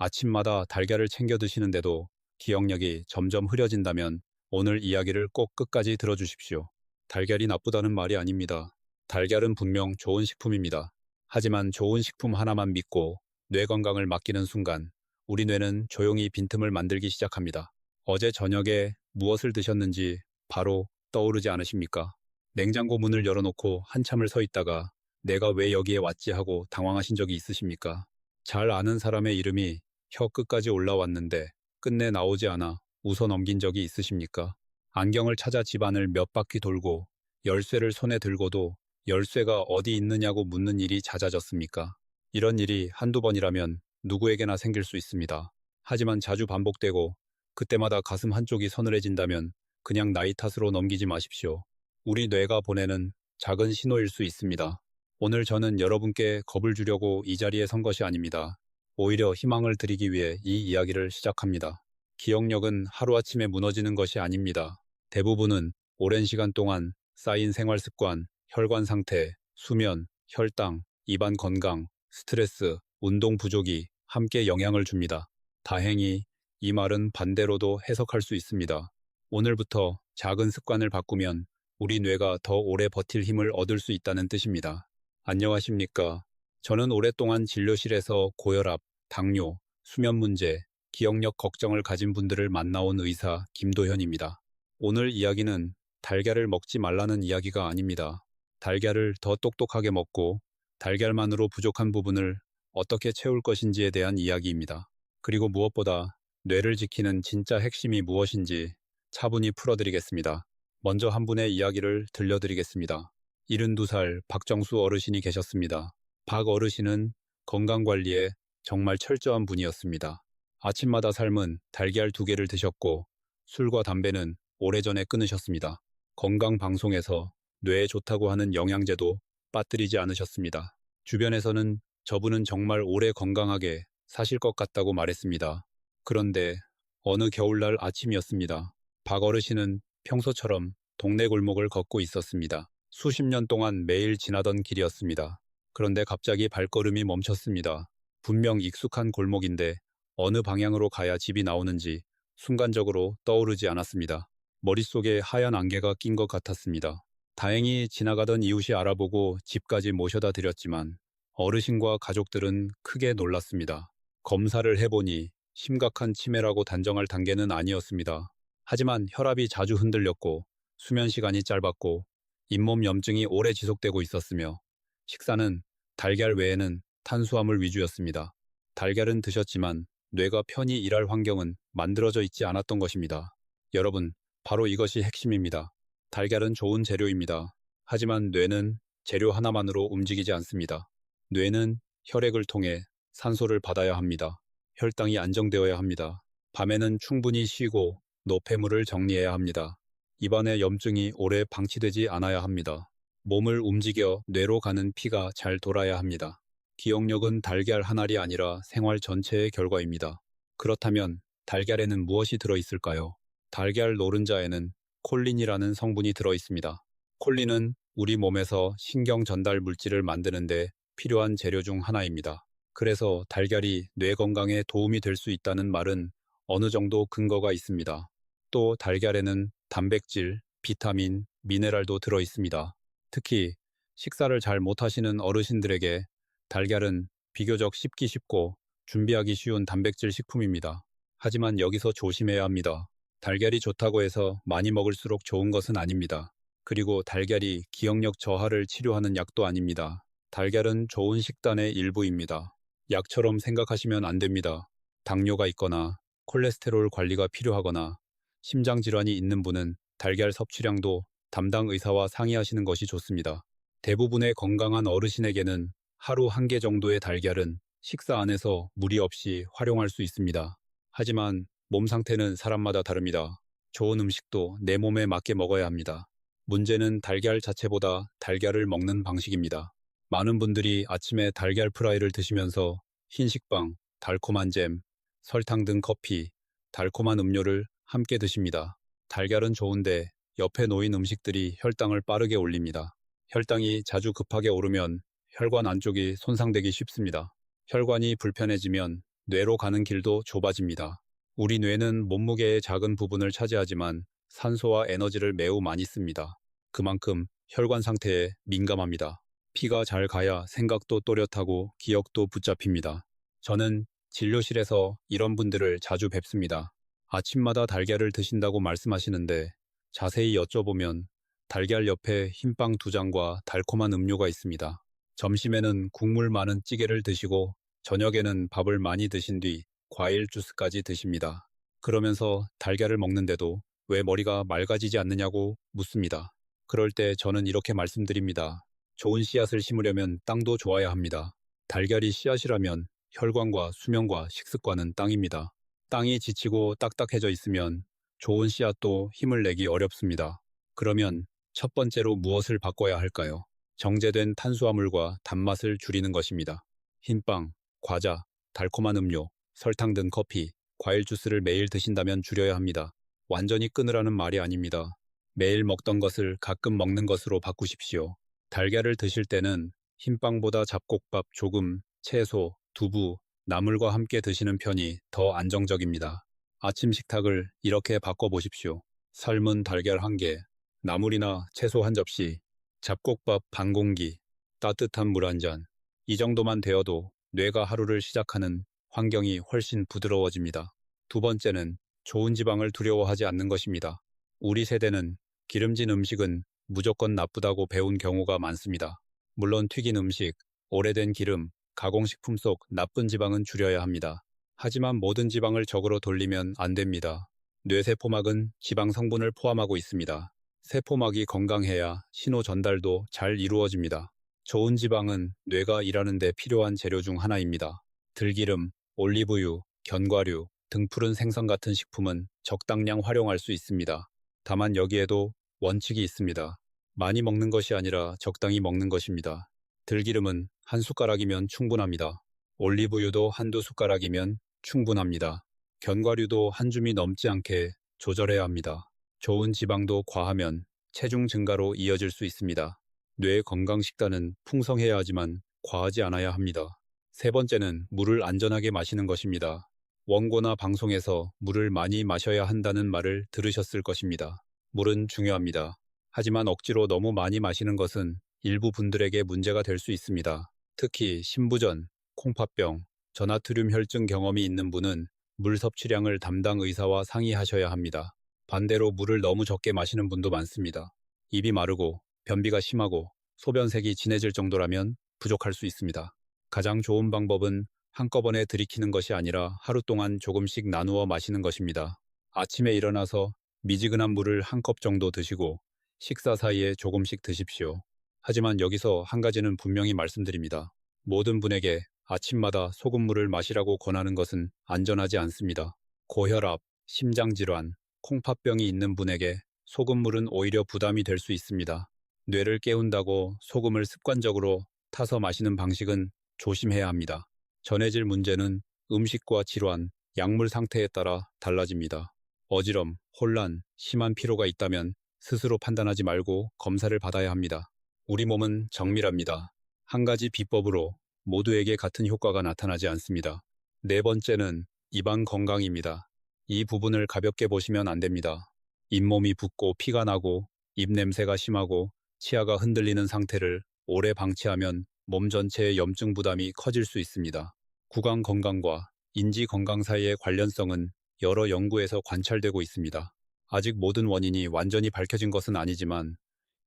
아침마다 달걀을 챙겨 드시는데도 기억력이 점점 흐려진다면 오늘 이야기를 꼭 끝까지 들어주십시오. 달걀이 나쁘다는 말이 아닙니다. 달걀은 분명 좋은 식품입니다. 하지만 좋은 식품 하나만 믿고 뇌 건강을 맡기는 순간 우리 뇌는 조용히 빈틈을 만들기 시작합니다. 어제 저녁에 무엇을 드셨는지 바로 떠오르지 않으십니까? 냉장고 문을 열어놓고 한참을 서 있다가 내가 왜 여기에 왔지 하고 당황하신 적이 있으십니까? 잘 아는 사람의 이름이 혀 끝까지 올라왔는데 끝내 나오지 않아 웃어 넘긴 적이 있으십니까? 안경을 찾아 집안을 몇 바퀴 돌고 열쇠를 손에 들고도 열쇠가 어디 있느냐고 묻는 일이 잦아졌습니까? 이런 일이 한두 번이라면 누구에게나 생길 수 있습니다. 하지만 자주 반복되고 그때마다 가슴 한쪽이 서늘해진다면 그냥 나이 탓으로 넘기지 마십시오. 우리 뇌가 보내는 작은 신호일 수 있습니다. 오늘 저는 여러분께 겁을 주려고 이 자리에 선 것이 아닙니다. 오히려 희망을 드리기 위해 이 이야기를 시작합니다. 기억력은 하루아침에 무너지는 것이 아닙니다. 대부분은 오랜 시간 동안 쌓인 생활 습관, 혈관 상태, 수면, 혈당, 입안 건강, 스트레스, 운동 부족이 함께 영향을 줍니다. 다행히 이 말은 반대로도 해석할 수 있습니다. 오늘부터 작은 습관을 바꾸면 우리 뇌가 더 오래 버틸 힘을 얻을 수 있다는 뜻입니다. 안녕하십니까? 저는 오랫동안 진료실에서 고혈압, 당뇨, 수면 문제, 기억력 걱정을 가진 분들을 만나온 의사 김도현입니다. 오늘 이야기는 달걀을 먹지 말라는 이야기가 아닙니다. 달걀을 더 똑똑하게 먹고 달걀만으로 부족한 부분을 어떻게 채울 것인지에 대한 이야기입니다. 그리고 무엇보다 뇌를 지키는 진짜 핵심이 무엇인지 차분히 풀어드리겠습니다. 먼저 한 분의 이야기를 들려드리겠습니다. 72살 박정수 어르신이 계셨습니다. 박 어르신은 건강관리에 정말 철저한 분이었습니다. 아침마다 삶은 달걀 2개를 드셨고 술과 담배는 오래전에 끊으셨습니다. 건강방송에서 뇌에 좋다고 하는 영양제도 빠뜨리지 않으셨습니다. 주변에서는 저분은 정말 오래 건강하게 사실 것 같다고 말했습니다. 그런데 어느 겨울날 아침이었습니다. 박 어르신은 평소처럼 동네 골목을 걷고 있었습니다. 수십 년 동안 매일 지나던 길이었습니다. 그런데 갑자기 발걸음이 멈췄습니다. 분명 익숙한 골목인데 어느 방향으로 가야 집이 나오는지 순간적으로 떠오르지 않았습니다. 머릿속에 하얀 안개가 낀 것 같았습니다. 다행히 지나가던 이웃이 알아보고 집까지 모셔다 드렸지만 어르신과 가족들은 크게 놀랐습니다. 검사를 해보니 심각한 치매라고 단정할 단계는 아니었습니다. 하지만 혈압이 자주 흔들렸고 수면 시간이 짧았고 잇몸 염증이 오래 지속되고 있었으며 식사는 달걀 외에는 탄수화물 위주였습니다. 달걀은 드셨지만 뇌가 편히 일할 환경은 만들어져 있지 않았던 것입니다. 여러분, 바로 이것이 핵심입니다. 달걀은 좋은 재료입니다. 하지만 뇌는 재료 하나만으로 움직이지 않습니다. 뇌는 혈액을 통해 산소를 받아야 합니다. 혈당이 안정되어야 합니다. 밤에는 충분히 쉬고 노폐물을 정리해야 합니다. 입안의 염증이 오래 방치되지 않아야 합니다. 몸을 움직여 뇌로 가는 피가 잘 돌아야 합니다. 기억력은 달걀 한 알이 아니라 생활 전체의 결과입니다. 그렇다면 달걀에는 무엇이 들어있을까요? 달걀 노른자에는 콜린이라는 성분이 들어있습니다. 콜린은 우리 몸에서 신경 전달 물질을 만드는데 필요한 재료 중 하나입니다. 그래서 달걀이 뇌 건강에 도움이 될 수 있다는 말은 어느 정도 근거가 있습니다. 또 달걀에는 단백질, 비타민, 미네랄도 들어있습니다. 특히 식사를 잘 못하시는 어르신들에게 달걀은 비교적 씹기 쉽고 준비하기 쉬운 단백질 식품입니다. 하지만 여기서 조심해야 합니다. 달걀이 좋다고 해서 많이 먹을수록 좋은 것은 아닙니다. 그리고 달걀이 기억력 저하를 치료하는 약도 아닙니다. 달걀은 좋은 식단의 일부입니다. 약처럼 생각하시면 안 됩니다. 당뇨가 있거나 콜레스테롤 관리가 필요하거나 심장질환이 있는 분은 달걀 섭취량도 담당 의사와 상의하시는 것이 좋습니다. 대부분의 건강한 어르신에게는 하루 1개 정도의 달걀은 식사 안에서 무리 없이 활용할 수 있습니다. 하지만 몸 상태는 사람마다 다릅니다. 좋은 음식도 내 몸에 맞게 먹어야 합니다. 문제는 달걀 자체보다 달걀을 먹는 방식입니다. 많은 분들이 아침에 달걀 프라이를 드시면서 흰식빵, 달콤한 잼, 설탕 등 커피, 달콤한 음료를 함께 드십니다. 달걀은 좋은데 옆에 놓인 음식들이 혈당을 빠르게 올립니다. 혈당이 자주 급하게 오르면 혈관 안쪽이 손상되기 쉽습니다. 혈관이 불편해지면 뇌로 가는 길도 좁아집니다. 우리 뇌는 몸무게의 작은 부분을 차지하지만 산소와 에너지를 매우 많이 씁니다. 그만큼 혈관 상태에 민감합니다. 피가 잘 가야 생각도 또렷하고 기억도 붙잡힙니다. 저는 진료실에서 이런 분들을 자주 뵙습니다. 아침마다 달걀을 드신다고 말씀하시는데 자세히 여쭤보면 달걀 옆에 흰빵 2장과 달콤한 음료가 있습니다. 점심에는 국물 많은 찌개를 드시고 저녁에는 밥을 많이 드신 뒤 과일 주스까지 드십니다. 그러면서 달걀을 먹는데도 왜 머리가 맑아지지 않느냐고 묻습니다. 그럴 때 저는 이렇게 말씀드립니다. 좋은 씨앗을 심으려면 땅도 좋아야 합니다. 달걀이 씨앗이라면 혈관과 수면과 식습관은 땅입니다. 땅이 지치고 딱딱해져 있으면 좋은 씨앗도 힘을 내기 어렵습니다. 그러면 첫 번째로 무엇을 바꿔야 할까요? 정제된 탄수화물과 단맛을 줄이는 것입니다. 흰빵, 과자, 달콤한 음료, 설탕 든 커피, 과일 주스를 매일 드신다면 줄여야 합니다. 완전히 끊으라는 말이 아닙니다. 매일 먹던 것을 가끔 먹는 것으로 바꾸십시오. 달걀을 드실 때는 흰빵보다 잡곡밥 조금, 채소, 두부, 나물과 함께 드시는 편이 더 안정적입니다. 아침 식탁을 이렇게 바꿔보십시오. 삶은 달걀 1개, 나물이나 채소 1접시, 잡곡밥 반 공기, 따뜻한 물 1잔. 이 정도만 되어도 뇌가 하루를 시작하는 환경이 훨씬 부드러워집니다. 두 번째는 좋은 지방을 두려워하지 않는 것입니다. 우리 세대는 기름진 음식은 무조건 나쁘다고 배운 경우가 많습니다. 물론 튀긴 음식, 오래된 기름, 가공식품 속 나쁜 지방은 줄여야 합니다. 하지만 모든 지방을 적으로 돌리면 안 됩니다. 뇌세포막은 지방 성분을 포함하고 있습니다. 세포막이 건강해야 신호 전달도 잘 이루어집니다. 좋은 지방은 뇌가 일하는 데 필요한 재료 중 하나입니다. 들기름, 올리브유, 견과류, 등푸른 생선 같은 식품은 적당량 활용할 수 있습니다. 다만 여기에도 원칙이 있습니다. 많이 먹는 것이 아니라 적당히 먹는 것입니다. 들기름은 1숟가락이면 충분합니다. 올리브유도 1~2숟가락이면 충분합니다. 견과류도 한 줌이 넘지 않게 조절해야 합니다. 좋은 지방도 과하면 체중 증가로 이어질 수 있습니다. 뇌 건강 식단은 풍성해야 하지만 과하지 않아야 합니다. 세 번째는 물을 안전하게 마시는 것입니다. 원고나 방송에서 물을 많이 마셔야 한다는 말을 들으셨을 것입니다. 물은 중요합니다. 하지만 억지로 너무 많이 마시는 것은 일부 분들에게 문제가 될 수 있습니다. 특히 신부전, 콩팥병, 저나트륨 혈증 경험이 있는 분은 물 섭취량을 담당 의사와 상의하셔야 합니다. 반대로 물을 너무 적게 마시는 분도 많습니다. 입이 마르고 변비가 심하고 소변색이 진해질 정도라면 부족할 수 있습니다. 가장 좋은 방법은 한꺼번에 들이키는 것이 아니라 하루 동안 조금씩 나누어 마시는 것입니다. 아침에 일어나서 미지근한 물을 1컵 정도 드시고 식사 사이에 조금씩 드십시오. 하지만 여기서 한 가지는 분명히 말씀드립니다. 모든 분에게 아침마다 소금물을 마시라고 권하는 것은 안전하지 않습니다. 고혈압, 심장질환, 콩팥병이 있는 분에게 소금물은 오히려 부담이 될 수 있습니다. 뇌를 깨운다고 소금을 습관적으로 타서 마시는 방식은 조심해야 합니다. 전해질 문제는 음식과 질환, 약물 상태에 따라 달라집니다. 어지럼, 혼란, 심한 피로가 있다면 스스로 판단하지 말고 검사를 받아야 합니다. 우리 몸은 정밀합니다. 한 가지 비법으로 모두에게 같은 효과가 나타나지 않습니다. 네 번째는 입안 건강입니다. 이 부분을 가볍게 보시면 안 됩니다. 잇몸이 붓고 피가 나고 입 냄새가 심하고 치아가 흔들리는 상태를 오래 방치하면 몸 전체의 염증 부담이 커질 수 있습니다. 구강 건강과 인지 건강 사이의 관련성은 여러 연구에서 관찰되고 있습니다. 아직 모든 원인이 완전히 밝혀진 것은 아니지만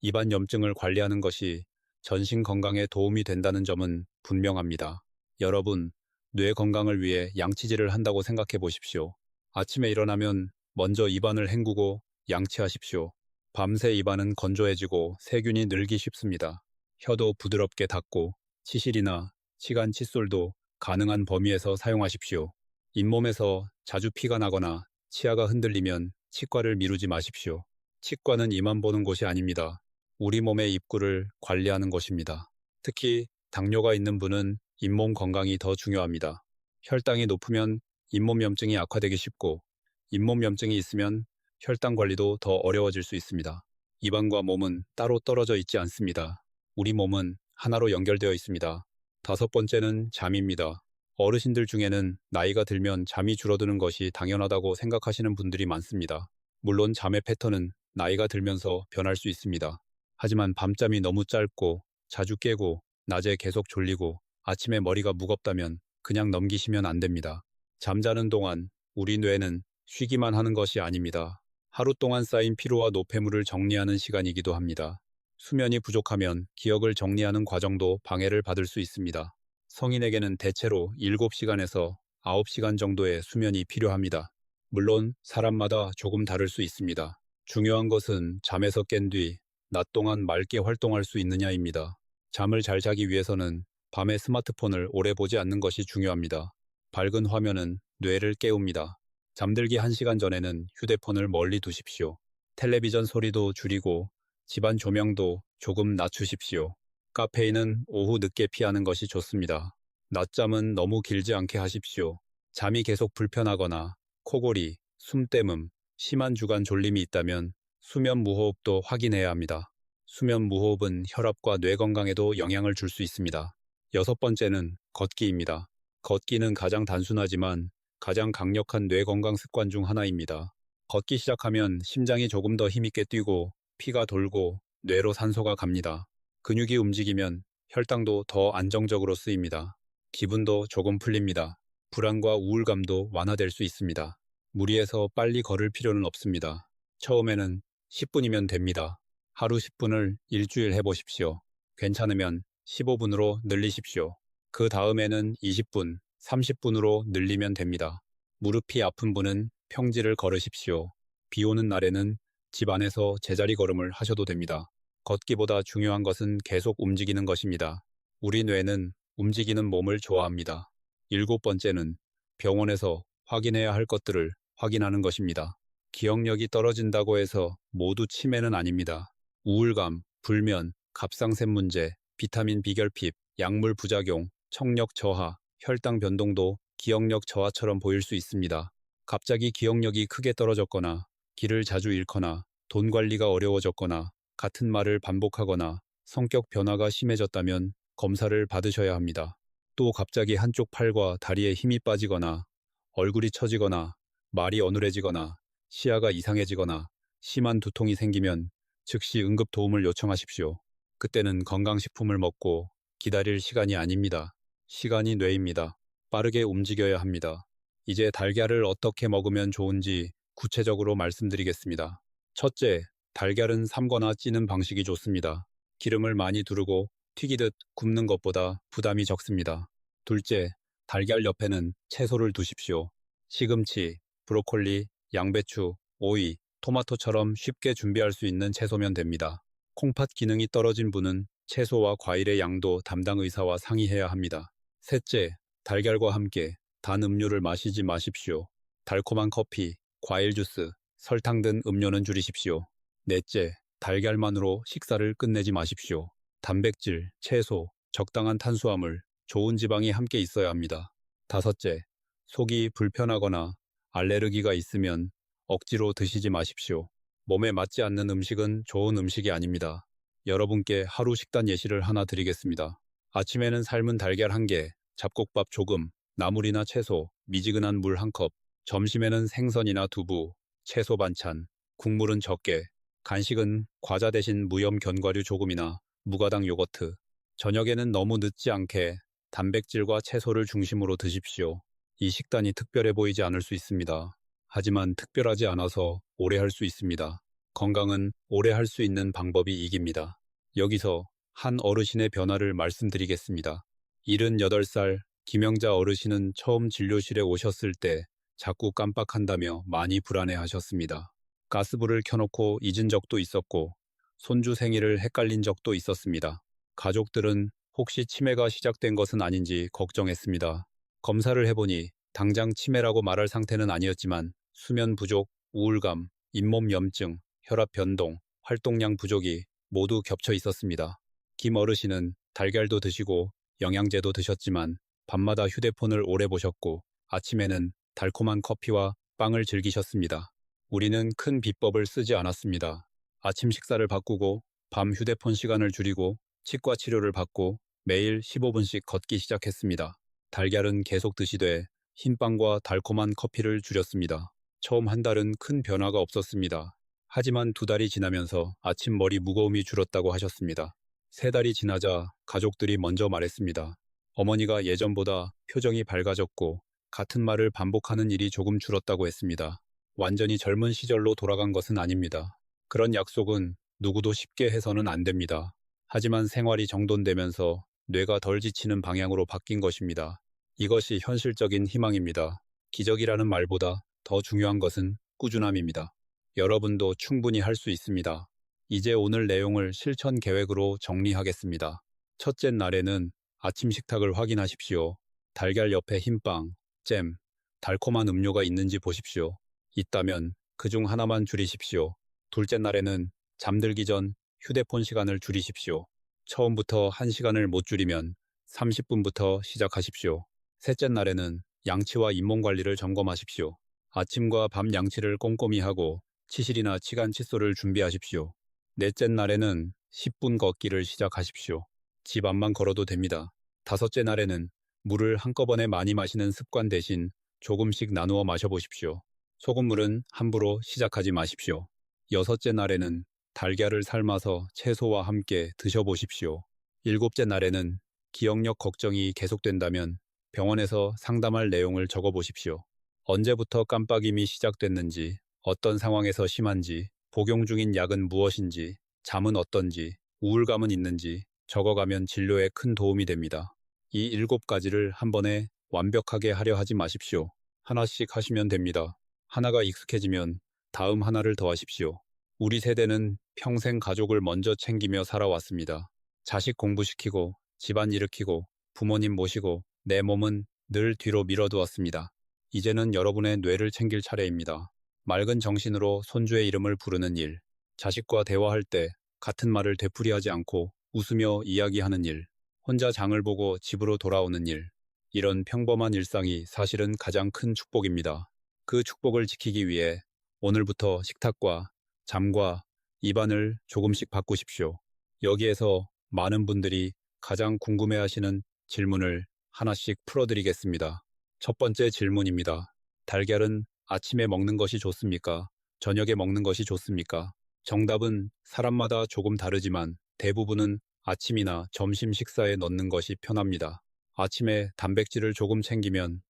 입안 염증을 관리하는 것이 전신 건강에 도움이 된다는 점은 분명합니다. 여러분, 뇌 건강을 위해 양치질을 한다고 생각해 보십시오. 아침에 일어나면 먼저 입안을 헹구고 양치하십시오. 밤새 입안은 건조해지고 세균이 늘기 쉽습니다. 혀도 부드럽게 닦고 치실이나 치간 칫솔도 가능한 범위에서 사용하십시오. 잇몸에서 자주 피가 나거나 치아가 흔들리면 치과를 미루지 마십시오. 치과는 이만 보는 곳이 아닙니다. 우리 몸의 입구를 관리하는 곳입니다. 특히 당뇨가 있는 분은 잇몸 건강이 더 중요합니다. 혈당이 높으면 잇몸 염증이 악화되기 쉽고 잇몸 염증이 있으면 혈당 관리도 더 어려워질 수 있습니다. 입안과 몸은 따로 떨어져 있지 않습니다. 우리 몸은 하나로 연결되어 있습니다. 다섯 번째는 잠입니다. 어르신들 중에는 나이가 들면 잠이 줄어드는 것이 당연하다고 생각하시는 분들이 많습니다. 물론 잠의 패턴은 나이가 들면서 변할 수 있습니다. 하지만 밤잠이 너무 짧고 자주 깨고 낮에 계속 졸리고 아침에 머리가 무겁다면 그냥 넘기시면 안 됩니다. 잠자는 동안 우리 뇌는 쉬기만 하는 것이 아닙니다. 하루 동안 쌓인 피로와 노폐물을 정리하는 시간이기도 합니다. 수면이 부족하면 기억을 정리하는 과정도 방해를 받을 수 있습니다. 성인에게는 대체로 7시간에서 9시간 정도의 수면이 필요합니다. 물론 사람마다 조금 다를 수 있습니다. 중요한 것은 잠에서 깬 뒤 낮 동안 맑게 활동할 수 있느냐입니다. 잠을 잘 자기 위해서는 밤에 스마트폰을 오래 보지 않는 것이 중요합니다. 밝은 화면은 뇌를 깨웁니다. 잠들기 1시간 전에는 휴대폰을 멀리 두십시오. 텔레비전 소리도 줄이고 집안 조명도 조금 낮추십시오. 카페인은 오후 늦게 피하는 것이 좋습니다. 낮잠은 너무 길지 않게 하십시오. 잠이 계속 불편하거나 코골이, 숨때문, 심한 주간 졸림이 있다면 수면 무호흡도 확인해야 합니다. 수면 무호흡은 혈압과 뇌 건강에도 영향을 줄 수 있습니다. 6번째는 걷기입니다. 걷기는 가장 단순하지만 가장 강력한 뇌 건강 습관 중 하나입니다. 걷기 시작하면 심장이 조금 더 힘있게 뛰고 피가 돌고 뇌로 산소가 갑니다. 근육이 움직이면 혈당도 더 안정적으로 쓰입니다. 기분도 조금 풀립니다. 불안과 우울감도 완화될 수 있습니다. 무리해서 빨리 걸을 필요는 없습니다. 처음에는 10분이면 됩니다. 하루 10분을 일주일 해보십시오. 괜찮으면 15분으로 늘리십시오. 그 다음에는 20분, 30분으로 늘리면 됩니다. 무릎이 아픈 분은 평지를 걸으십시오. 비 오는 날에는 집 안에서 제자리 걸음을 하셔도 됩니다. 걷기보다 중요한 것은 계속 움직이는 것입니다. 우리 뇌는 움직이는 몸을 좋아합니다. 7번째는 병원에서 확인해야 할 것들을 확인하는 것입니다. 기억력이 떨어진다고 해서 모두 치매는 아닙니다. 우울감, 불면, 갑상샘 문제, 비타민 비결핍, 약물 부작용, 청력 저하, 혈당 변동도 기억력 저하처럼 보일 수 있습니다. 갑자기 기억력이 크게 떨어졌거나 길을 자주 잃거나 돈 관리가 어려워졌거나 같은 말을 반복하거나 성격 변화가 심해졌다면 검사를 받으셔야 합니다. 또 갑자기 한쪽 팔과 다리에 힘이 빠지거나 얼굴이 처지거나 말이 어눌해지거나 시야가 이상해지거나 심한 두통이 생기면 즉시 응급 도움을 요청하십시오. 그때는 건강식품을 먹고 기다릴 시간이 아닙니다. 시간이 뇌입니다. 빠르게 움직여야 합니다. 이제 달걀을 어떻게 먹으면 좋은지 구체적으로 말씀드리겠습니다. 첫째, 달걀은 삶거나 찌는 방식이 좋습니다. 기름을 많이 두르고 튀기듯 굽는 것보다 부담이 적습니다. 둘째, 달걀 옆에는 채소를 두십시오. 시금치, 브로콜리, 양배추, 오이, 토마토처럼 쉽게 준비할 수 있는 채소면 됩니다. 콩팥 기능이 떨어진 분은 채소와 과일의 양도 담당 의사와 상의해야 합니다. 셋째, 달걀과 함께 단 음료를 마시지 마십시오. 달콤한 커피, 과일 주스, 설탕 든 음료는 줄이십시오. 넷째, 달걀만으로 식사를 끝내지 마십시오. 단백질, 채소, 적당한 탄수화물, 좋은 지방이 함께 있어야 합니다. 다섯째, 속이 불편하거나 알레르기가 있으면 억지로 드시지 마십시오. 몸에 맞지 않는 음식은 좋은 음식이 아닙니다. 여러분께 하루 식단 예시를 하나 드리겠습니다. 아침에는 삶은 달걀 1개, 잡곡밥 조금, 나물이나 채소, 미지근한 물 1컵, 점심에는 생선이나 두부, 채소 반찬, 국물은 적게, 간식은 과자 대신 무염 견과류 조금이나 무가당 요거트, 저녁에는 너무 늦지 않게 단백질과 채소를 중심으로 드십시오. 이 식단이 특별해 보이지 않을 수 있습니다. 하지만 특별하지 않아서 오래 할 수 있습니다. 건강은 오래 할 수 있는 방법이 이깁니다. 여기서 한 어르신의 변화를 말씀드리겠습니다. 78살 김영자 어르신은 처음 진료실에 오셨을 때 자꾸 깜빡한다며 많이 불안해하셨습니다. 가스불을 켜놓고 잊은 적도 있었고 손주 생일을 헷갈린 적도 있었습니다. 가족들은 혹시 치매가 시작된 것은 아닌지 걱정했습니다. 검사를 해보니 당장 치매라고 말할 상태는 아니었지만 수면 부족, 우울감, 잇몸 염증, 혈압 변동, 활동량 부족이 모두 겹쳐 있었습니다. 김 어르신은 달걀도 드시고 영양제도 드셨지만 밤마다 휴대폰을 오래 보셨고 아침에는 달콤한 커피와 빵을 즐기셨습니다. 우리는 큰 비법을 쓰지 않았습니다. 아침 식사를 바꾸고 밤 휴대폰 시간을 줄이고 치과 치료를 받고 매일 15분씩 걷기 시작했습니다. 달걀은 계속 드시되 흰빵과 달콤한 커피를 줄였습니다. 처음 한 달은 큰 변화가 없었습니다. 하지만 2달이 지나면서 아침 머리 무거움이 줄었다고 하셨습니다. 3달이 지나자 가족들이 먼저 말했습니다. 어머니가 예전보다 표정이 밝아졌고 같은 말을 반복하는 일이 조금 줄었다고 했습니다. 완전히 젊은 시절로 돌아간 것은 아닙니다. 그런 약속은 누구도 쉽게 해서는 안 됩니다. 하지만 생활이 정돈되면서 뇌가 덜 지치는 방향으로 바뀐 것입니다. 이것이 현실적인 희망입니다. 기적이라는 말보다 더 중요한 것은 꾸준함입니다. 여러분도 충분히 할 수 있습니다. 이제 오늘 내용을 실천 계획으로 정리하겠습니다. 첫째 날에는 아침 식탁을 확인하십시오. 달걀 옆에 흰빵, 잼, 달콤한 음료가 있는지 보십시오. 있다면 그중 하나만 줄이십시오. 둘째 날에는 잠들기 전 휴대폰 시간을 줄이십시오. 처음부터 1시간을 못 줄이면 30분부터 시작하십시오. 셋째 날에는 양치와 잇몸 관리를 점검하십시오. 아침과 밤 양치를 꼼꼼히 하고 치실이나 치간 칫솔을 준비하십시오. 넷째 날에는 10분 걷기를 시작하십시오. 집 앞만 걸어도 됩니다. 다섯째 날에는 물을 한꺼번에 많이 마시는 습관 대신 조금씩 나누어 마셔보십시오. 소금물은 함부로 시작하지 마십시오. 여섯째 날에는 달걀을 삶아서 채소와 함께 드셔보십시오. 일곱째 날에는 기억력 걱정이 계속된다면 병원에서 상담할 내용을 적어보십시오. 언제부터 깜빡임이 시작됐는지, 어떤 상황에서 심한지, 복용 중인 약은 무엇인지, 잠은 어떤지, 우울감은 있는지 적어가면 진료에 큰 도움이 됩니다. 이 7가지를 한 번에 완벽하게 하려 하지 마십시오. 하나씩 하시면 됩니다. 하나가 익숙해지면 다음 하나를 더 하십시오. 우리 세대는 평생 가족을 먼저 챙기며 살아왔습니다. 자식 공부시키고, 집안 일으키고, 부모님 모시고, 내 몸은 늘 뒤로 밀어두었습니다. 이제는 여러분의 뇌를 챙길 차례입니다. 맑은 정신으로 손주의 이름을 부르는 일, 자식과 대화할 때 같은 말을 되풀이하지 않고 웃으며 이야기하는 일, 혼자 장을 보고 집으로 돌아오는 일, 이런 평범한 일상이 사실은 가장 큰 축복입니다. 그 축복을 지키기 위해 오늘부터 식탁과 잠과 입안을 조금씩 바꾸십시오. 여기에서 많은 분들이 가장 궁금해하시는 질문을 하나씩 풀어드리겠습니다. 첫 번째 질문입니다. 달걀은 아침에 먹는 것이 좋습니까? 저녁에 먹는 것이 좋습니까? 정답은 사람마다 조금 다르지만 대부분은 아침이나 점심 식사에 넣는 것이 편합니다. 아침에 단백질을 조금 챙기면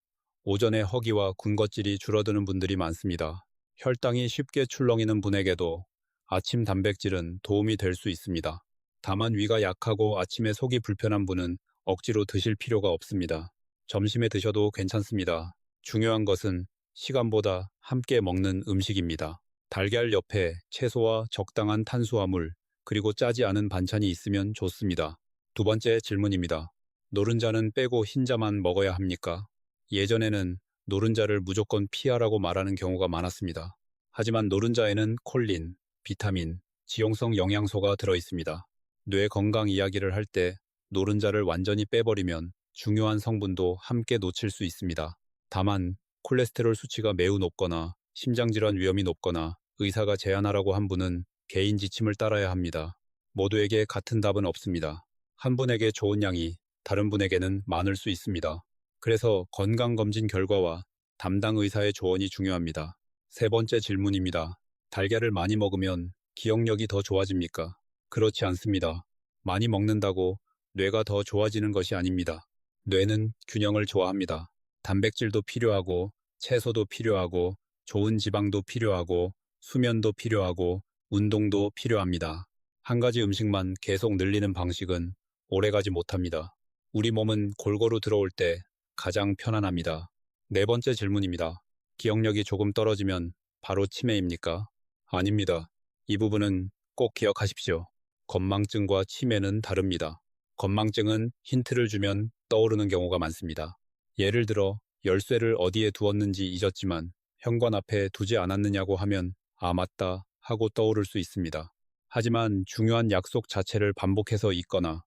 오전에 허기와 군것질이 줄어드는 분들이 많습니다. 혈당이 쉽게 출렁이는 분에게도 아침 단백질은 도움이 될 수 있습니다. 다만 위가 약하고 아침에 속이 불편한 분은 억지로 드실 필요가 없습니다. 점심에 드셔도 괜찮습니다. 중요한 것은 시간보다 함께 먹는 음식입니다. 달걀 옆에 채소와 적당한 탄수화물, 그리고 짜지 않은 반찬이 있으면 좋습니다. 두 번째 질문입니다. 노른자는 빼고 흰자만 먹어야 합니까? 예전에는 노른자를 무조건 피하라고 말하는 경우가 많았습니다. 하지만 노른자에는 콜린, 비타민, 지용성 영양소가 들어있습니다. 뇌 건강 이야기를 할 때 노른자를 완전히 빼버리면 중요한 성분도 함께 놓칠 수 있습니다. 다만 콜레스테롤 수치가 매우 높거나 심장질환 위험이 높거나 의사가 제한하라고 한 분은 개인 지침을 따라야 합니다. 모두에게 같은 답은 없습니다. 한 분에게 좋은 양이 다른 분에게는 많을 수 있습니다. 그래서 건강검진 결과와 담당 의사의 조언이 중요합니다. 세 번째 질문입니다. 달걀을 많이 먹으면 기억력이 더 좋아집니까? 그렇지 않습니다. 많이 먹는다고 뇌가 더 좋아지는 것이 아닙니다. 뇌는 균형을 좋아합니다. 단백질도 필요하고, 채소도 필요하고, 좋은 지방도 필요하고, 수면도 필요하고, 운동도 필요합니다. 한 가지 음식만 계속 늘리는 방식은 오래가지 못합니다. 우리 몸은 골고루 들어올 때 가장 편안합니다. 네 번째 질문입니다. 기억력이 조금 떨어지면 바로 치매입니까? 아닙니다. 이 부분은 꼭 기억하십시오. 건망증과 치매는 다릅니다. 건망증은 힌트를 주면 떠오르는 경우가 많습니다. 예를 들어 열쇠를 어디에 두었는지 잊었지만 현관 앞에 두지 않았느냐고 하면 아 맞다 하고 떠오를 수 있습니다. 하지만 중요한 약속 자체를 반복해서 잊거나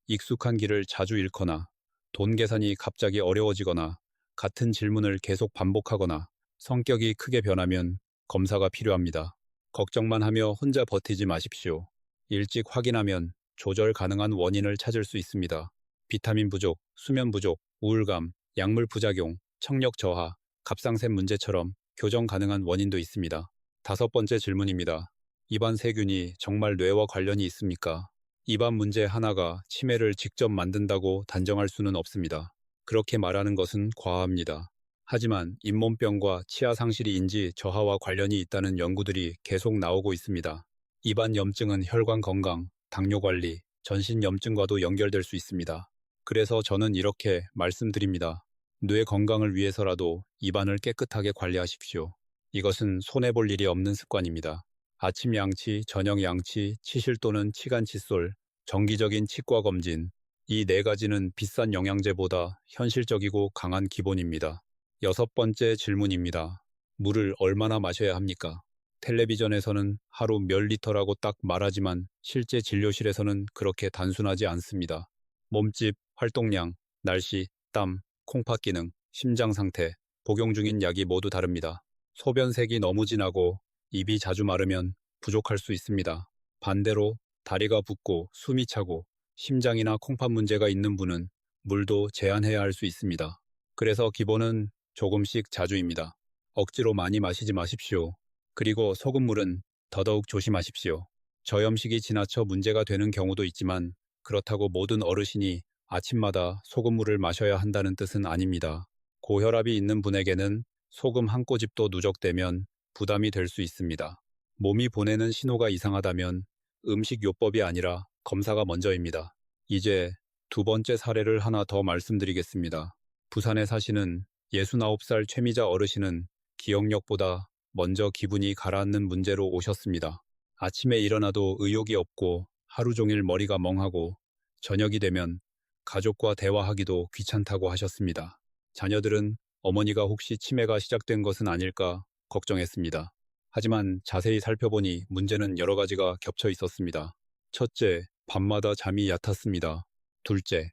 익숙한 길을 자주 잃거나 돈 계산이 갑자기 어려워지거나 같은 질문을 계속 반복하거나 성격이 크게 변하면 검사가 필요합니다. 걱정만 하며 혼자 버티지 마십시오. 일찍 확인하면 조절 가능한 원인을 찾을 수 있습니다. 비타민 부족, 수면 부족, 우울감, 약물 부작용, 청력 저하, 갑상샘 문제처럼 교정 가능한 원인도 있습니다. 다섯 번째 질문입니다. 입안 세균이 정말 뇌와 관련이 있습니까? 입안 문제 하나가 치매를 직접 만든다고 단정할 수는 없습니다. 그렇게 말하는 것은 과합니다. 하지만 잇몸병과 치아 상실이 인지 저하와 관련이 있다는 연구들이 계속 나오고 있습니다. 입안 염증은 혈관 건강, 당뇨 관리, 전신 염증과도 연결될 수 있습니다. 그래서 저는 이렇게 말씀드립니다. 뇌 건강을 위해서라도 입안을 깨끗하게 관리하십시오. 이것은 손해볼 일이 없는 습관입니다. 아침 양치, 저녁 양치, 치실 또는 치간 칫솔, 정기적인 치과 검진, 이 네 가지는 비싼 영양제보다 현실적이고 강한 기본입니다. 여섯 번째 질문입니다. 물을 얼마나 마셔야 합니까? 텔레비전에서는 하루 몇 리터라고 딱 말하지만 실제 진료실에서는 그렇게 단순하지 않습니다. 몸집, 활동량, 날씨, 땀, 콩팥 기능, 심장 상태, 복용 중인 약이 모두 다릅니다. 소변색이 너무 진하고 입이 자주 마르면 부족할 수 있습니다. 반대로 다리가 붓고 숨이 차고 심장이나 콩팥 문제가 있는 분은 물도 제한해야 할 수 있습니다. 그래서 기본은 조금씩 자주입니다. 억지로 많이 마시지 마십시오. 그리고 소금물은 더더욱 조심하십시오. 저염식이 지나쳐 문제가 되는 경우도 있지만 그렇다고 모든 어르신이 아침마다 소금물을 마셔야 한다는 뜻은 아닙니다. 고혈압이 있는 분에게는 소금 한 꼬집도 누적되면 부담이 될 수 있습니다. 몸이 보내는 신호가 이상하다면 음식요법이 아니라 검사가 먼저입니다. 이제 두 번째 사례를 하나 더 말씀드리겠습니다. 부산에 사시는 69살 최미자 어르신은 기억력보다 먼저 기분이 가라앉는 문제로 오셨습니다. 아침에 일어나도 의욕이 없고 하루 종일 머리가 멍하고 저녁이 되면 가족과 대화하기도 귀찮다고 하셨습니다. 자녀들은 어머니가 혹시 치매가 시작된 것은 아닐까 걱정했습니다. 하지만 자세히 살펴보니 문제는 여러 가지가 겹쳐 있었습니다. 첫째, 밤마다 잠이 얕았습니다. 둘째,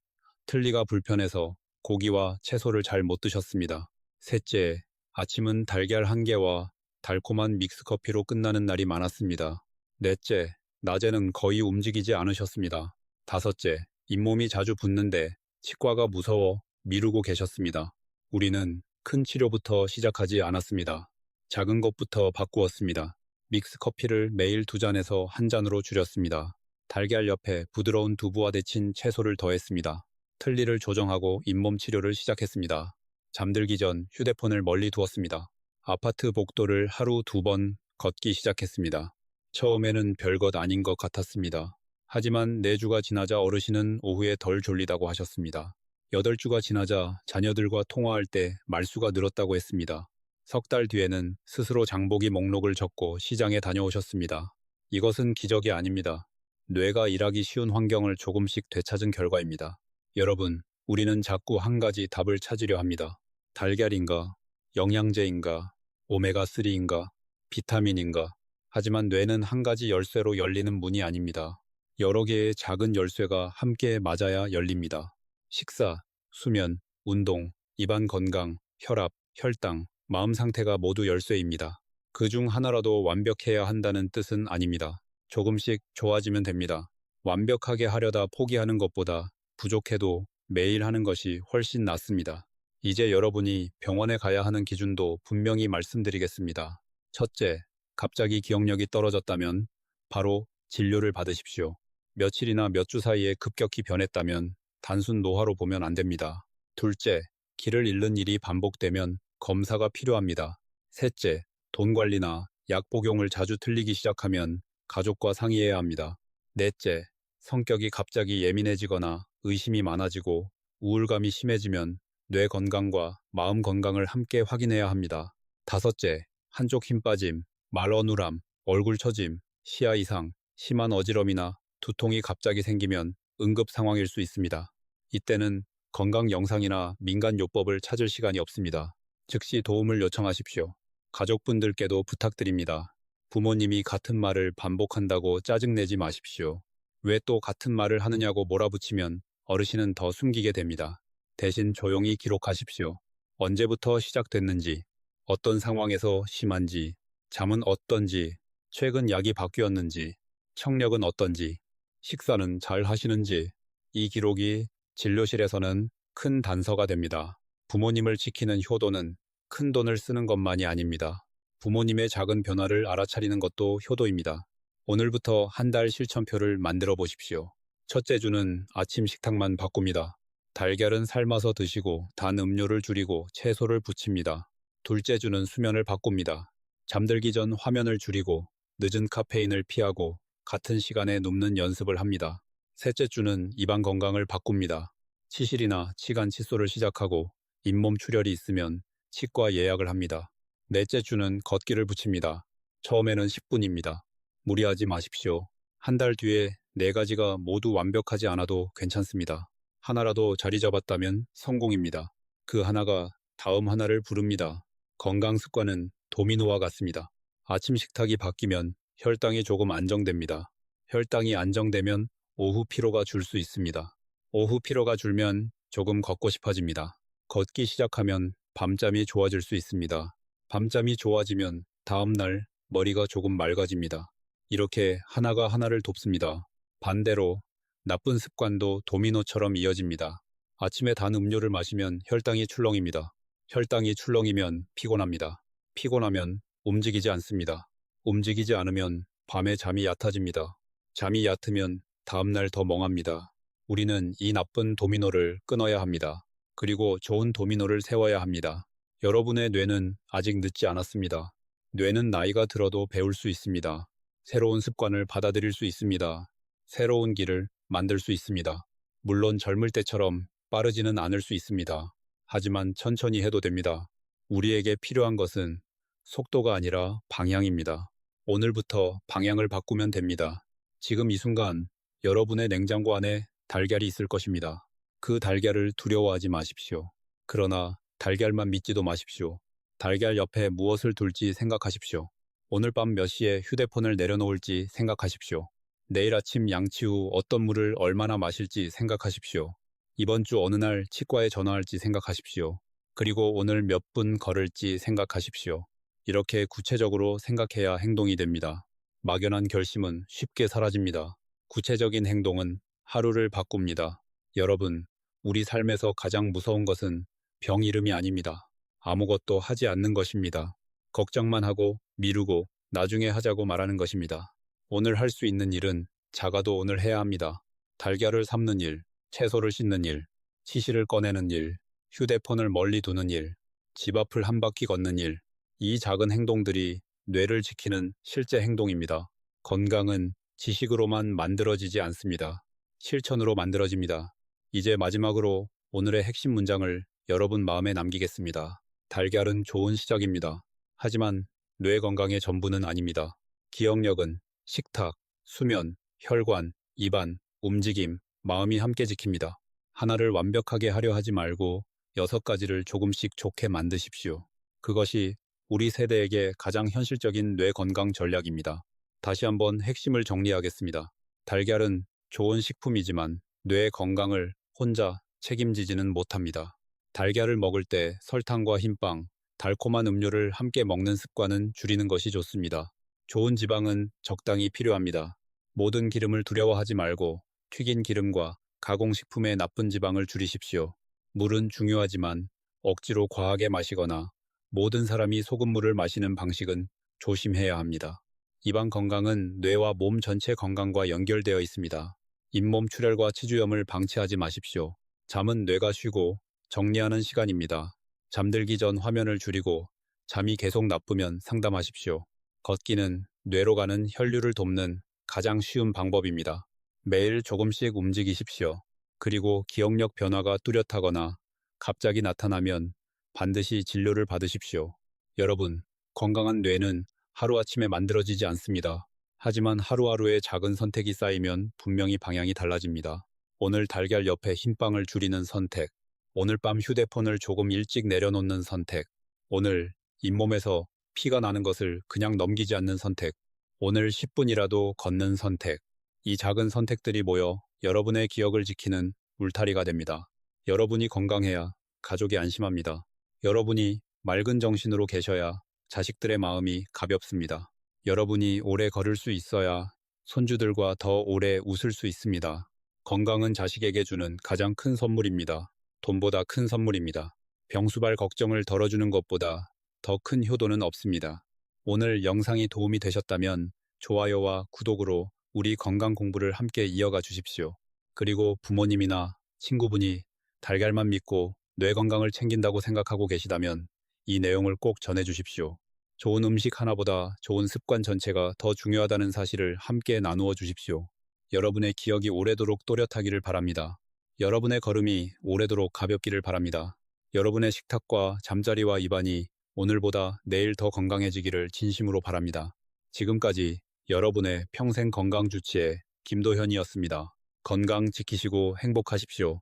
틀니가 불편해서 고기와 채소를 잘 못 드셨습니다. 셋째, 아침은 달걀 한 개와 달콤한 믹스커피로 끝나는 날이 많았습니다. 넷째, 낮에는 거의 움직이지 않으셨습니다. 다섯째, 잇몸이 자주 붓는데 치과가 무서워 미루고 계셨습니다. 우리는 큰 치료부터 시작하지 않았습니다. 작은 것부터 바꾸었습니다. 믹스커피를 매일 2잔에서 1잔으로 줄였습니다. 달걀 옆에 부드러운 두부와 데친 채소를 더했습니다. 틀니를 조정하고 잇몸 치료를 시작했습니다. 잠들기 전 휴대폰을 멀리 두었습니다. 아파트 복도를 하루 2번 걷기 시작했습니다. 처음에는 별것 아닌 것 같았습니다. 하지만 4주가 지나자 어르신은 오후에 덜 졸리다고 하셨습니다. 8주가 지나자 자녀들과 통화할 때 말수가 늘었다고 했습니다. 석 달 뒤에는 스스로 장보기 목록을 적고 시장에 다녀오셨습니다. 이것은 기적이 아닙니다. 뇌가 일하기 쉬운 환경을 조금씩 되찾은 결과입니다. 여러분, 우리는 자꾸 한 가지 답을 찾으려 합니다. 달걀인가? 영양제인가? 오메가3인가? 비타민인가? 하지만 뇌는 한 가지 열쇠로 열리는 문이 아닙니다. 여러 개의 작은 열쇠가 함께 맞아야 열립니다. 식사, 수면, 운동, 입안 건강, 혈압, 혈당, 마음 상태가 모두 열쇠입니다. 그 중 하나라도 완벽해야 한다는 뜻은 아닙니다. 조금씩 좋아지면 됩니다. 완벽하게 하려다 포기하는 것보다 부족해도 매일 하는 것이 훨씬 낫습니다. 이제 여러분이 병원에 가야 하는 기준도 분명히 말씀드리겠습니다. 첫째, 갑자기 기억력이 떨어졌다면 바로 진료를 받으십시오. 며칠이나 몇 주 사이에 급격히 변했다면 단순 노화로 보면 안 됩니다. 둘째, 길을 잃는 일이 반복되면 검사가 필요합니다. 셋째, 돈 관리나 약 복용을 자주 틀리기 시작하면 가족과 상의해야 합니다. 넷째, 성격이 갑자기 예민해지거나 의심이 많아지고 우울감이 심해지면 뇌 건강과 마음 건강을 함께 확인해야 합니다. 다섯째, 한쪽 힘 빠짐, 말 어눌함, 얼굴 처짐, 시야 이상, 심한 어지럼이나 두통이 갑자기 생기면 응급 상황일 수 있습니다. 이때는 건강 영상이나 민간 요법을 찾을 시간이 없습니다. 즉시 도움을 요청하십시오. 가족분들께도 부탁드립니다. 부모님이 같은 말을 반복한다고 짜증내지 마십시오. 왜 또 같은 말을 하느냐고 몰아붙이면 어르신은 더 숨기게 됩니다. 대신 조용히 기록하십시오. 언제부터 시작됐는지, 어떤 상황에서 심한지, 잠은 어떤지, 최근 약이 바뀌었는지, 청력은 어떤지, 식사는 잘 하시는지, 이 기록이 진료실에서는 큰 단서가 됩니다. 부모님을 지키는 효도는 큰 돈을 쓰는 것만이 아닙니다. 부모님의 작은 변화를 알아차리는 것도 효도입니다. 오늘부터 한 달 실천표를 만들어 보십시오. 첫째 주는 아침 식탁만 바꿉니다. 달걀은 삶아서 드시고 단 음료를 줄이고 채소를 부칩니다. 둘째 주는 수면을 바꿉니다. 잠들기 전 화면을 줄이고 늦은 카페인을 피하고 같은 시간에 눕는 연습을 합니다. 셋째 주는 입안 건강을 바꿉니다. 치실이나 치간 칫솔을 시작하고 잇몸 출혈이 있으면 치과 예약을 합니다. 넷째 주는 걷기를 붙입니다. 처음에는 10분입니다. 무리하지 마십시오. 한 달 뒤에 네 가지가 모두 완벽하지 않아도 괜찮습니다. 하나라도 자리 잡았다면 성공입니다. 그 하나가 다음 하나를 부릅니다. 건강 습관은 도미노와 같습니다. 아침 식탁이 바뀌면 혈당이 조금 안정됩니다. 혈당이 안정되면 오후 피로가 줄 수 있습니다. 오후 피로가 줄면 조금 걷고 싶어집니다. 걷기 시작하면 밤잠이 좋아질 수 있습니다. 밤잠이 좋아지면 다음 날 머리가 조금 맑아집니다. 이렇게 하나가 하나를 돕습니다. 반대로 나쁜 습관도 도미노처럼 이어집니다. 아침에 단 음료를 마시면 혈당이 출렁입니다. 혈당이 출렁이면 피곤합니다. 피곤하면 움직이지 않습니다. 움직이지 않으면 밤에 잠이 얕아집니다. 잠이 얕으면 다음날 더 멍합니다. 우리는 이 나쁜 도미노를 끊어야 합니다. 그리고 좋은 도미노를 세워야 합니다. 여러분의 뇌는 아직 늦지 않았습니다. 뇌는 나이가 들어도 배울 수 있습니다. 새로운 습관을 받아들일 수 있습니다. 새로운 길을 만들 수 있습니다. 물론 젊을 때처럼 빠르지는 않을 수 있습니다. 하지만 천천히 해도 됩니다. 우리에게 필요한 것은 속도가 아니라 방향입니다. 오늘부터 방향을 바꾸면 됩니다. 지금 이 순간 여러분의 냉장고 안에 달걀이 있을 것입니다. 그 달걀을 두려워하지 마십시오. 그러나 달걀만 믿지도 마십시오. 달걀 옆에 무엇을 둘지 생각하십시오. 오늘 밤 몇 시에 휴대폰을 내려놓을지 생각하십시오. 내일 아침 양치 후 어떤 물을 얼마나 마실지 생각하십시오. 이번 주 어느 날 치과에 전화할지 생각하십시오. 그리고 오늘 몇 분 걸을지 생각하십시오. 이렇게 구체적으로 생각해야 행동이 됩니다. 막연한 결심은 쉽게 사라집니다. 구체적인 행동은 하루를 바꿉니다. 여러분, 우리 삶에서 가장 무서운 것은 병 이름이 아닙니다. 아무것도 하지 않는 것입니다. 걱정만 하고 미루고 나중에 하자고 말하는 것입니다. 오늘 할 수 있는 일은 작아도 오늘 해야 합니다. 달걀을 삶는 일, 채소를 씻는 일, 치실을 꺼내는 일, 휴대폰을 멀리 두는 일, 집 앞을 한 바퀴 걷는 일. 이 작은 행동들이 뇌를 지키는 실제 행동입니다. 건강은 지식으로만 만들어지지 않습니다. 실천으로 만들어집니다. 이제 마지막으로 오늘의 핵심 문장을 여러분 마음에 남기겠습니다. 달걀은 좋은 시작입니다. 하지만 뇌 건강의 전부는 아닙니다. 기억력은 식탁, 수면, 혈관, 입안, 움직임, 마음이 함께 지킵니다. 하나를 완벽하게 하려 하지 말고 6가지를 조금씩 좋게 만드십시오. 그것이 우리 세대에게 가장 현실적인 뇌 건강 전략입니다. 다시 한번 핵심을 정리하겠습니다. 달걀은 좋은 식품이지만 뇌 건강을 혼자 책임지지는 못합니다. 달걀을 먹을 때 설탕과 흰빵, 달콤한 음료를 함께 먹는 습관은 줄이는 것이 좋습니다. 좋은 지방은 적당히 필요합니다. 모든 기름을 두려워하지 말고 튀긴 기름과 가공식품의 나쁜 지방을 줄이십시오. 물은 중요하지만 억지로 과하게 마시거나 모든 사람이 소금물을 마시는 방식은 조심해야 합니다. 입안 건강은 뇌와 몸 전체 건강과 연결되어 있습니다. 잇몸 출혈과 치주염을 방치하지 마십시오. 잠은 뇌가 쉬고 정리하는 시간입니다. 잠들기 전 화면을 줄이고 잠이 계속 나쁘면 상담하십시오. 걷기는 뇌로 가는 혈류를 돕는 가장 쉬운 방법입니다. 매일 조금씩 움직이십시오. 그리고 기억력 변화가 뚜렷하거나 갑자기 나타나면 반드시 진료를 받으십시오. 여러분, 건강한 뇌는 하루아침에 만들어지지 않습니다. 하지만 하루하루의 작은 선택이 쌓이면 분명히 방향이 달라집니다. 오늘 달걀 옆에 흰빵을 줄이는 선택, 오늘 밤 휴대폰을 조금 일찍 내려놓는 선택, 오늘 잇몸에서 피가 나는 것을 그냥 넘기지 않는 선택, 오늘 10분이라도 걷는 선택. 이 작은 선택들이 모여 여러분의 기억을 지키는 울타리가 됩니다. 여러분이 건강해야 가족이 안심합니다. 여러분이 맑은 정신으로 계셔야 자식들의 마음이 가볍습니다. 여러분이 오래 걸을 수 있어야 손주들과 더 오래 웃을 수 있습니다. 건강은 자식에게 주는 가장 큰 선물입니다. 돈보다 큰 선물입니다. 병수발 걱정을 덜어주는 것보다 더 큰 효도는 없습니다. 오늘 영상이 도움이 되셨다면 좋아요와 구독으로 우리 건강 공부를 함께 이어가 주십시오. 그리고 부모님이나 친구분이 달걀만 믿고 뇌 건강을 챙긴다고 생각하고 계시다면 이 내용을 꼭 전해 주십시오. 좋은 음식 하나보다 좋은 습관 전체가 더 중요하다는 사실을 함께 나누어 주십시오. 여러분의 기억이 오래도록 또렷하기를 바랍니다. 여러분의 걸음이 오래도록 가볍기를 바랍니다. 여러분의 식탁과 잠자리와 입안이 오늘보다 내일 더 건강해지기를 진심으로 바랍니다. 지금까지 여러분의 평생 건강 주치의 김도현이었습니다. 건강 지키시고 행복하십시오.